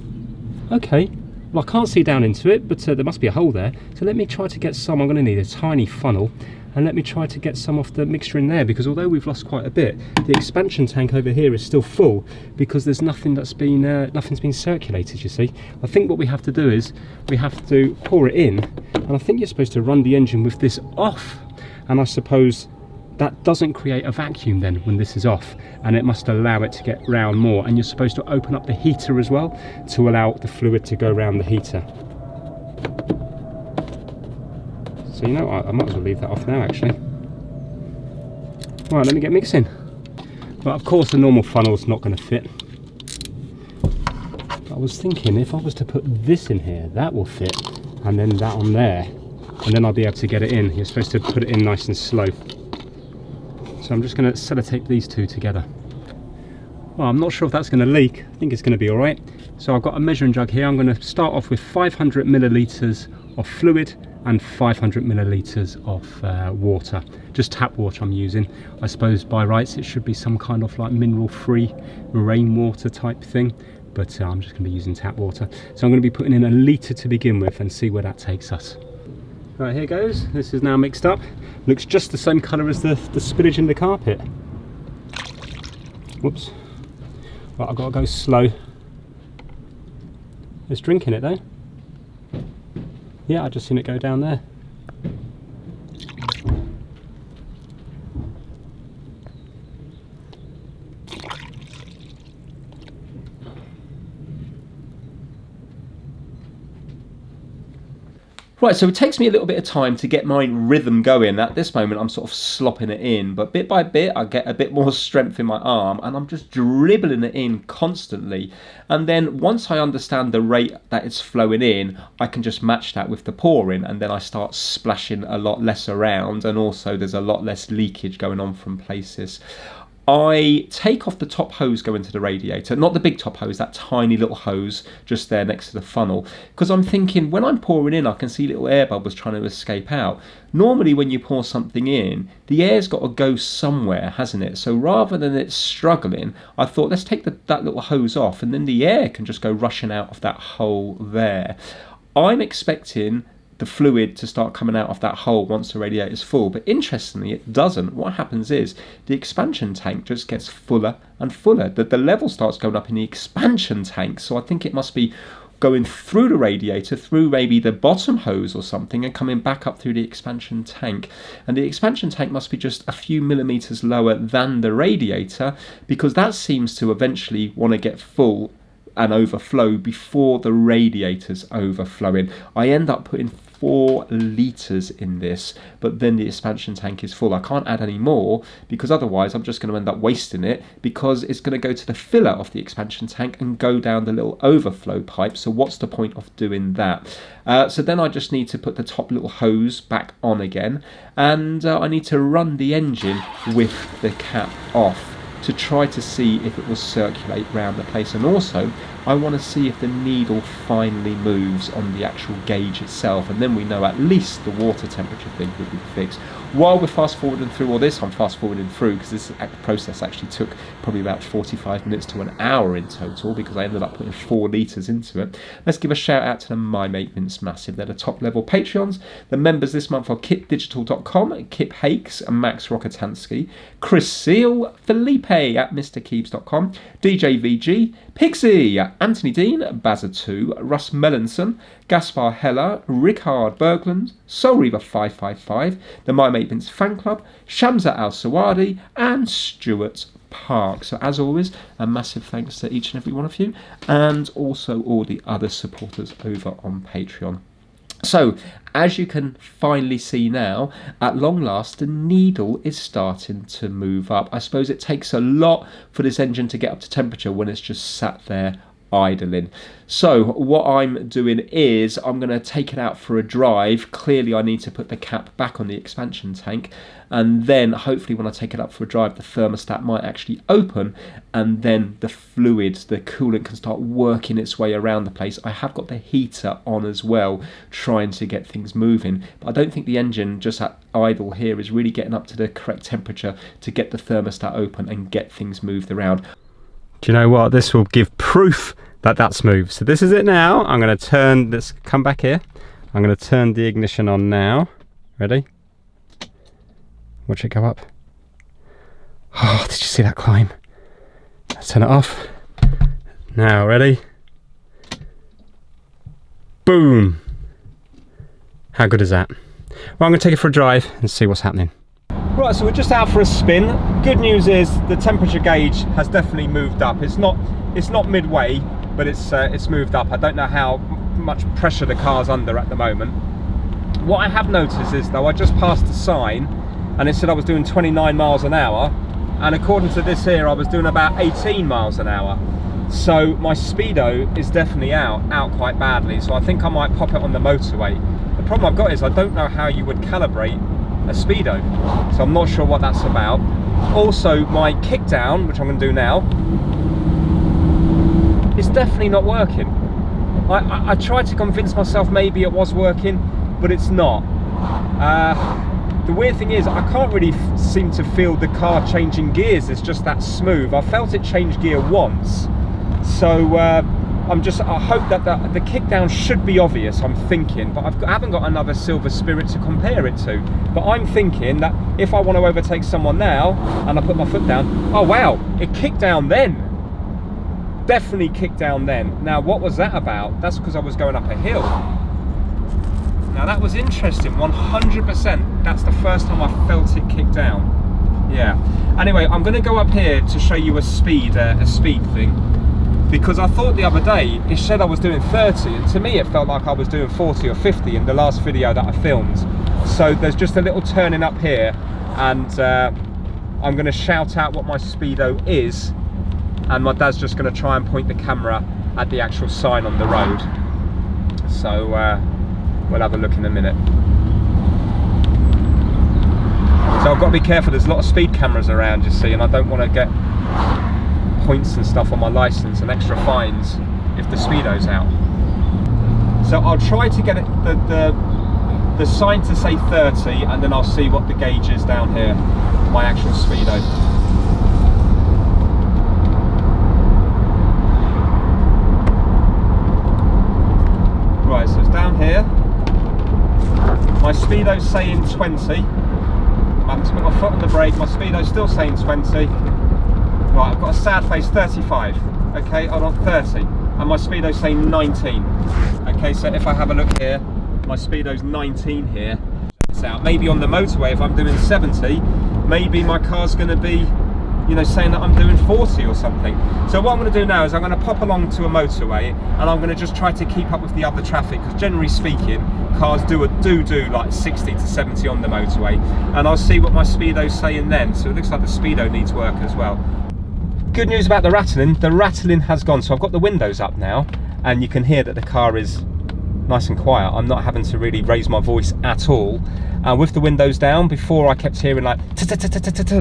Okay, well I can't see down into it, but there must be a hole there. So let me try to get some. I'm going to need a tiny funnel, and let me try to get some of the mixture in there, because although we've lost quite a bit, the expansion tank over here is still full, because there's nothing that's been nothing's been circulated, you see. I think what we have to do is we have to pour it in, and I think you're supposed to run the engine with this off, and I suppose that doesn't create a vacuum then when this is off, and it must allow it to get round more. And you're supposed to open up the heater as well to allow the fluid to go round the heater. So you know, I might as well leave that off now actually. Right, let me get mixing. Well, of course the normal funnel's not going to fit. But I was thinking if I was to put this in here, that will fit, and then that on there, and then I'll be able to get it in. You're supposed to put it in nice and slow. So I'm just going to sellotape these two together. Well, I'm not sure if that's going to leak. I think it's going to be all right. So I've got a measuring jug here. I'm going to start off with 500 millilitres of fluid and 500 millilitres of water. Just tap water I'm using. I suppose by rights it should be some kind of like mineral-free rainwater type thing, but I'm just going to be using tap water. So I'm going to be putting in a litre to begin with and see where that takes us. Right, here goes. This is now mixed up. Looks just the same colour as the spillage in the carpet. Whoops. Right, I've got to go slow. It's drinking it though. Yeah, I just seen it go down there. Right, so it takes me a little bit of time to get my rhythm going. At this moment, I'm sort of slopping it in, but bit by bit, I get a bit more strength in my arm, and I'm just dribbling it in constantly. And then once I understand the rate that it's flowing in, I can just match that with the pouring, and then I start splashing a lot less around, and also there's a lot less leakage going on from places. I take off the top hose going to the radiator, not the big top hose, that tiny little hose just there next to the funnel, because I'm thinking when I'm pouring in I can see little air bubbles trying to escape out. Normally when you pour something in, the air's got to go somewhere, hasn't it? So rather than it struggling, I thought let's take that little hose off, and then the air can just go rushing out of that hole there. I'm expecting the fluid to start coming out of that hole once the radiator is full, but interestingly it doesn't. What happens is the expansion tank just gets fuller and fuller. The level starts going up in the expansion tank, so I think it must be going through the radiator, through maybe the bottom hose or something, and coming back up through the expansion tank. And the expansion tank must be just a few millimeters lower than the radiator, because that seems to eventually want to get full and overflow before the radiator's overflowing. I end up putting 4 litres in this, but then the expansion tank is full. I can't add any more because otherwise I'm just going to end up wasting it, because it's going to go to the filler of the expansion tank and go down the little overflow pipe. So what's the point of doing that? So then I just need to put the top little hose back on again, and I need to run the engine with the cap off to try to see if it will circulate round the place. And also I want to see if the needle finally moves on the actual gauge itself, and then we know at least the water temperature thing will be fixed. While we're fast forwarding through all this, I'm fast forwarding through because this process actually took probably about 45 minutes to an hour in total, because I ended up putting 4 litres into it. Let's give a shout out to the My Maintenance Massive. They're the top level Patreons. The members this month are kitdigital.com, Kip Hakes and Max Rokotansky, Chris Seal, Felipe at MrKeebs.com, DJ VG, Pixie, Anthony Dean, Bazza2, Russ Mellinson, Gaspar Heller, Rickard Bergland, Soul Reaver 555, the My Maintenance Fan Club, Shamsa Al Sawadi, and Stuart Park. So as always, a massive thanks to each and every one of you, and also all the other supporters over on Patreon. So, as you can finally see now, at long last, the needle is starting to move up. I suppose it takes a lot for this engine to get up to temperature when it's just sat there idling. So what I'm doing is I'm going to take it out for a drive. Clearly I need to put the cap back on the expansion tank, and then hopefully when I take it up for a drive the thermostat might actually open, and then the fluids, the coolant, can start working its way around the place. I have got the heater on as well, trying to get things moving, but I don't think the engine just at idle here is really getting up to the correct temperature to get the thermostat open and get things moved around. Do you know what? This will give proof that that's moved. So this is it now. I'm going to turn this, come back here. I'm going to turn the ignition on now. Ready? Watch it go up. Oh, did you see that climb? Let's turn it off. Now, ready? Boom. How good is that? Well, I'm going to take it for a drive and see what's happening. Right, so we're just out for a spin. Good news is the temperature gauge has definitely moved up. It's not midway, but it's moved up. I don't know how much pressure the car's under at the moment. What I have noticed is, though, I just passed a sign and it said I was doing 29 miles an hour, and according to this here I was doing about 18 miles an hour. So my speedo is definitely out quite badly, so I think I might pop it on the motorway. The problem I've got is I don't know how you would calibrate a speedo, so I'm not sure what that's about. Also, my kickdown, which I'm going to do now, is definitely not working. I tried to convince myself maybe it was working, but it's not. The weird thing is I can't really seem to feel the car changing gears. It's just that smooth. I felt it change gear once, so I hope that the kickdown should be obvious, I'm thinking, but I haven't got another Silver Spirit to compare it to. But I'm thinking that if I want to overtake someone now and I put my foot down, oh wow, it kicked down then. Definitely kicked down then. Now what was that about? That's because I was going up a hill. Now that was interesting, 100%. That's the first time I felt it kick down. Yeah. Anyway, I'm going to go up here to show you a speed thing. Because I thought the other day it said I was doing 30, and to me it felt like I was doing 40 or 50 in the last video that I filmed. So there's just a little turning up here, and I'm going to shout out what my speedo is, and my dad's just going to try and point the camera at the actual sign on the road. So we'll have a look in a minute. So I've got to be careful, there's a lot of speed cameras around, you see, and I don't want to get points and stuff on my license and extra fines if the speedo's out. So I'll try to get it, the sign to say 30, and then I'll see what the gauge is down here, my actual speedo. Right, so it's down here. My speedo's saying 20. I'm having to put my foot on the brake. My speedo's still saying 20. Right, I've got a sad face, 35. Okay, hold on, 30. and my speedo's saying 19. Okay, so if I have a look here, my speedo's 19 here. It's out. Maybe on the motorway, if I'm doing 70, maybe my car's going to be, you know, saying that I'm doing 40 or something. So what I'm going to do now is I'm going to pop along to a motorway, and I'm going to just try to keep up with the other traffic, because generally speaking, cars do like 60 to 70 on the motorway, and I'll see what my speedo's saying then. So it looks like the speedo needs work as well. Good news about the rattling has gone. So I've got the windows up now, and you can hear that the car is nice and quiet. I'm not having to really raise my voice at all. And with the windows down, before I kept hearing like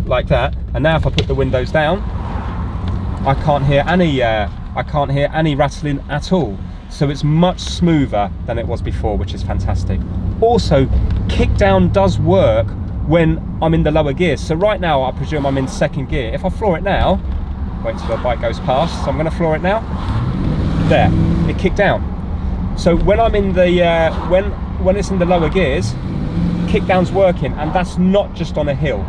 like that, and now if I put the windows down, I can't hear any rattling at all. So it's much smoother than it was before, which is fantastic. Also, kick down does work when I'm in the lower gears. So right now, I presume I'm in second gear. If I floor it now, wait till the bike goes past. So I'm going to floor it now. There, it kicked down. So when I'm in the when it's in the lower gears, kick down's working, and that's not just on a hill.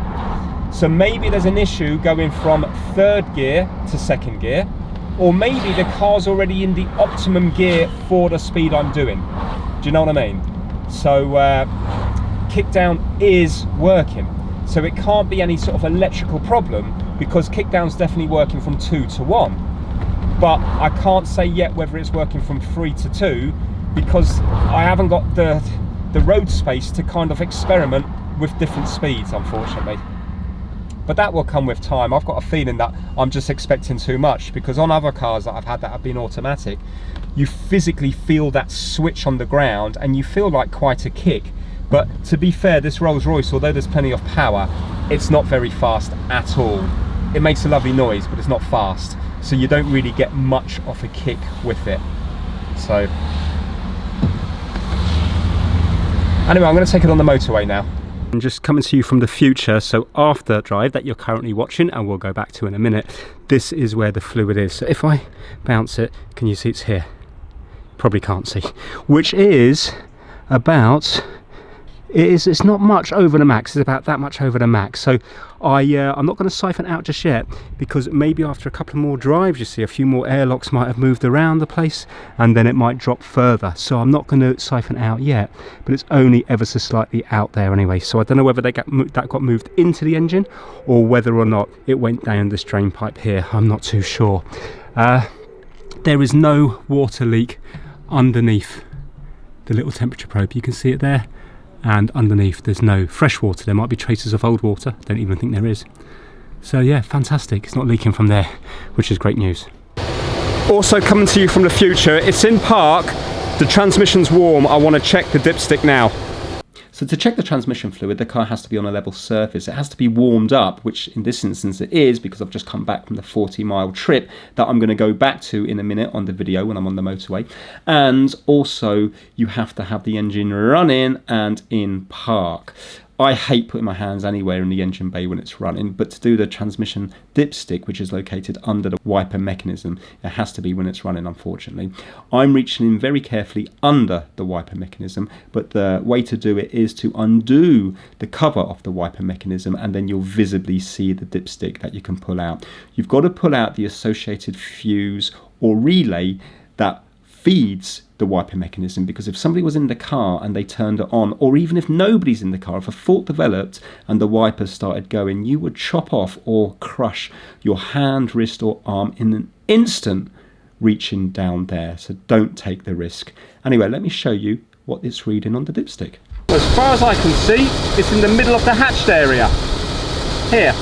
So maybe there's an issue going from third gear to second gear, or maybe the car's already in the optimum gear for the speed I'm doing. Do you know what I mean? So kick down is working. So it can't be any sort of electrical problem, because kick down's definitely working from 2 to 1. But I can't say yet whether it's working from 3 to 2, because I haven't got the road space to kind of experiment with different speeds, unfortunately. But that will come with time. I've got a feeling that I'm just expecting too much, because on other cars that I've had that have been automatic, you physically feel that switch on the ground and you feel like quite a kick. But to be fair, this Rolls-Royce, although there's plenty of power, it's not very fast at all. It makes a lovely noise, but it's not fast, so you don't really get much of a kick with it. So anyway, I'm going to take it on the motorway now. I'm just coming to you from the future, so after drive that you're currently watching, and we'll go back to in a minute, this is where the fluid is. So if I bounce it, can you see it's here? Probably can't see. Which is about, it's not much over the max, it's about that much over the max. So I'm not going to siphon out just yet, because maybe after a couple more drives, you see a few more airlocks might have moved around the place, and then it might drop further. So I'm not going to siphon out yet, but it's only ever so slightly out there anyway. So I don't know whether that got moved into the engine, or whether or not it went down this drain pipe here. I'm not too sure. There is no water leak underneath the little temperature probe. You can see it there. And underneath there's no fresh water. There might be traces of old water, don't even think there is. So yeah, fantastic, it's not leaking from there, which is great news. Also coming to you from the future, it's in park, the transmission's warm, I want to check the dipstick now. So to check the transmission fluid, the car has to be on a level surface. It has to be warmed up, which in this instance it is, because I've just come back from the 40-mile trip that I'm going to go back to in a minute on the video when I'm on the motorway. And also you have to have the engine running and in park. I hate putting my hands anywhere in the engine bay when it's running, but to do the transmission dipstick, which is located under the wiper mechanism, it has to be when it's running, unfortunately. I'm reaching in very carefully under the wiper mechanism, but the way to do it is to undo the cover of the wiper mechanism, and then you'll visibly see the dipstick that you can pull out. You've got to pull out the associated fuse or relay that feeds the wiper mechanism, because if somebody was in the car and they turned it on, or even if nobody's in the car, if a fault developed and the wipers started going, you would chop off or crush your hand, wrist or arm in an instant reaching down there. So don't take the risk. Anyway, let me show you what it's reading on the dipstick. As far as I can see, it's in the middle of the hatched area here.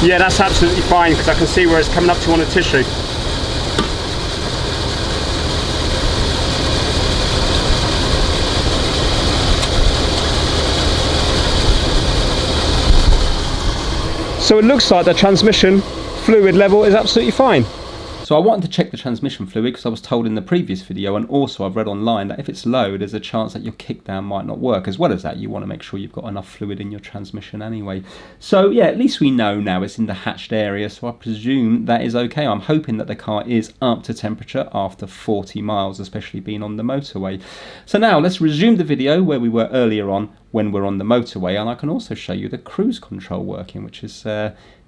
Yeah, that's absolutely fine, because I can see where it's coming up to on a tissue. So it looks like the transmission fluid level is absolutely fine. So I wanted to check the transmission fluid because I was told in the previous video, and also I've read online that if it's low, there's a chance that your kickdown might not work. As well as that, you want to make sure you've got enough fluid in your transmission anyway. So yeah, at least we know now it's in the hatched area, so I presume that is okay. I'm hoping that the car is up to temperature after 40 miles, especially being on the motorway. So now let's resume the video where we were earlier on when we're on the motorway, and I can also show you the cruise control working, which is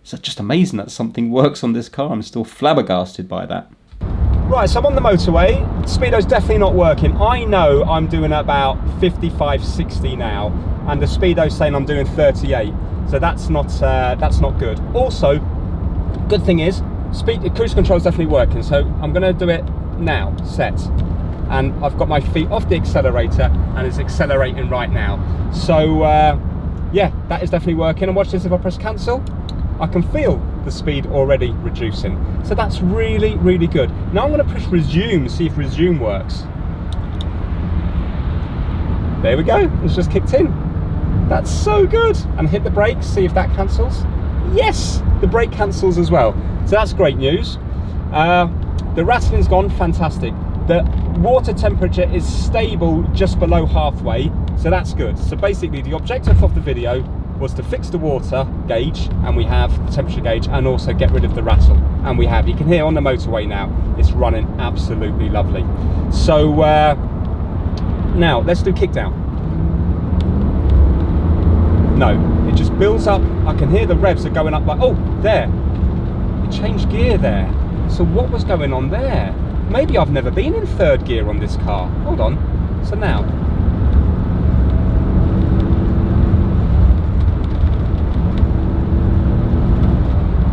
it's just amazing that something works on this car. I'm still flabbergasted by that. Right, so I'm on the motorway. Speedo's definitely not working. I know I'm doing about 55, 60 now, and the speedo's saying I'm doing 38. So that's not good. Also, good thing is, cruise control is definitely working. So I'm going to do it now. Set, and I've got my feet off the accelerator, and it's accelerating right now. So yeah, that is definitely working. And watch this, if I press cancel, I can feel the speed already reducing. So that's really, really good. Now I'm going to push resume, see if resume works. There we go, it's just kicked in. That's so good. And hit the brakes, see if that cancels. Yes, the brake cancels as well. So that's great news. The rattling's gone, fantastic. The water temperature is stable just below halfway, so that's good. So basically the objective of the video was to fix the water gauge, and we have the temperature gauge, and also get rid of the rattle, and we have. You can hear on the motorway now it's running absolutely lovely. So now let's do kickdown. No, it just builds up. I can hear the revs are going up like, oh, there, it changed gear there. So what was going on there? Maybe I've never been in third gear on this car. Hold on. So now,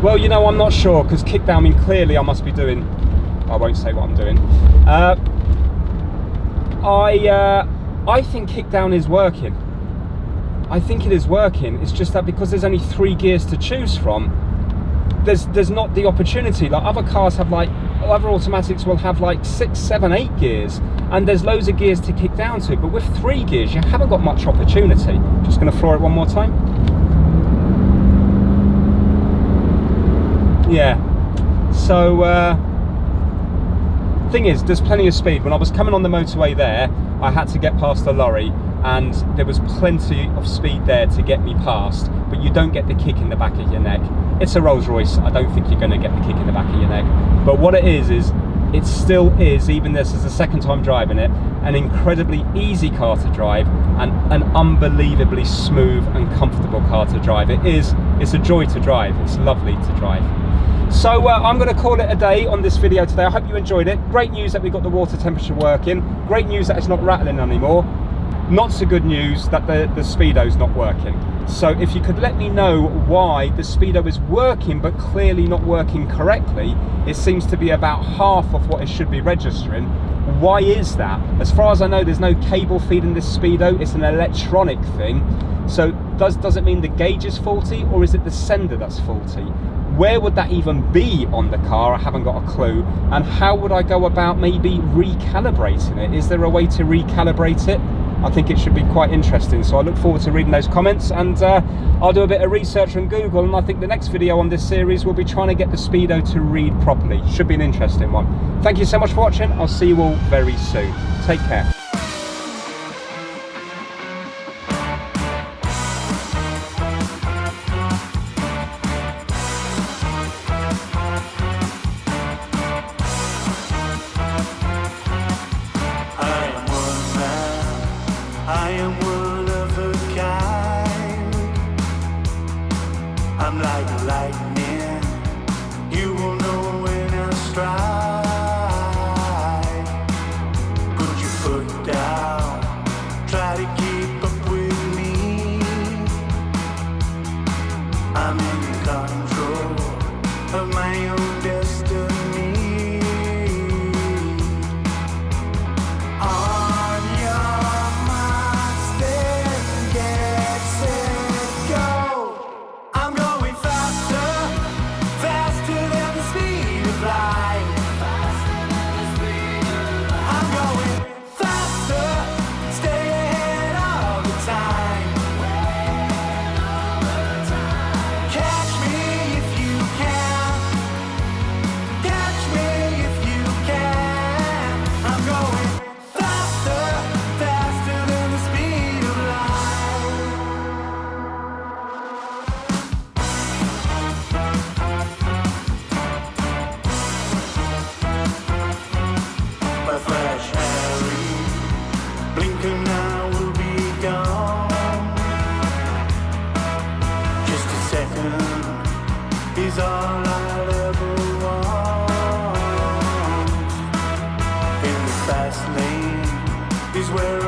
well, you know, I'm not sure, because kickdown, I mean, clearly I must be doing, I won't say what I'm doing. I think kickdown is working. I think it is working. It's just that because there's only 3 gears to choose from, there's not the opportunity. Like other cars have, like, other automatics will have like 6, 7, 8 gears, and there's loads of gears to kick down to. But with 3 gears, you haven't got much opportunity. Just going to floor it one more time. Yeah, so thing is, there's plenty of speed. When I was coming on the motorway there, I had to get past the lorry, and there was plenty of speed there to get me past, but you don't get the kick in the back of your neck. It's a Rolls-Royce, I don't think you're going to get the kick in the back of your neck. But what it is it still is, even this is the second time driving it, an incredibly easy car to drive, and an unbelievably smooth and comfortable car to drive. It's a joy to drive, it's lovely to drive. So I'm going to call it a day on this video today. I hope you enjoyed it. Great news that we got the water temperature working. Great news that it's not rattling anymore. Not so good news that the speedo's not working. So if you could let me know why the speedo is working but clearly not working correctly, it seems to be about half of what it should be registering. Why is that? As far as I know, there's no cable feeding this speedo. It's an electronic thing. So does it mean the gauge is faulty, or is it the sender that's faulty? Where would that even be on the car? I haven't got a clue. And how would I go about maybe recalibrating it? Is there a way to recalibrate it? I think it should be quite interesting. So I look forward to reading those comments, and I'll do a bit of research on Google, and I think the next video on this series will be trying to get the speedo to read properly. Should be an interesting one. Thank you so much for watching. I'll see you all very soon. Take care. I am one of a kind. I'm like lightning. You will know when I strike. Put your foot down. Try to keep up with me. I'm in control of my own destiny. On your mark, where